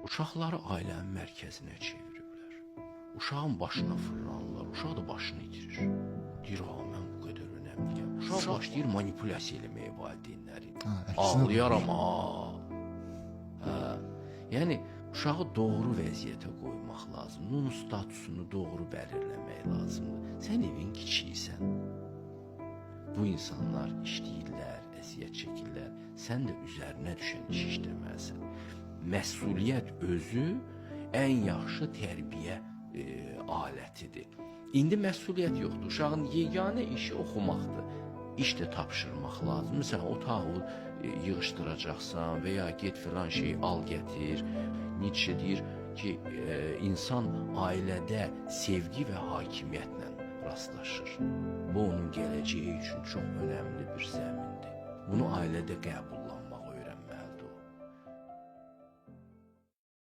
Uşaqları ailənin mərkəzinə çeviriblər. Uşağın başına fırlanırlar, uşaq da başını itirir. Deyir, mən bu qədər önəmliyəm. Uşaq başlayır manipulyasiya eləməyə valideynlərin. Ağlayaram, Yəni, uşağı doğru vəziyyətə qoymaq lazım. Onun statusunu doğru belirləmək lazımdır. Sən evin kiçiysən. Bu insanlar işləyirlər, əziyyət çəkirlər. Sən də üzərinə düşən iş işləməlisən. Məsuliyyət özü ən yaxşı tərbiyə alətidir. İndi məsuliyyət yoxdur. Uşağın yeganə işi oxumaqdır. İş də tapşırmaq lazım. Məsələn, otağı yığışdıracaqsan və ya get filan şeyi al gətir. Nietzsche deyir ki, insan ailədə sevgi və hakimiyyətlə rastlaşır. Bu onun gələcəyi üçün çox önəmli bir zəmindir. Bunu ailədə qəbul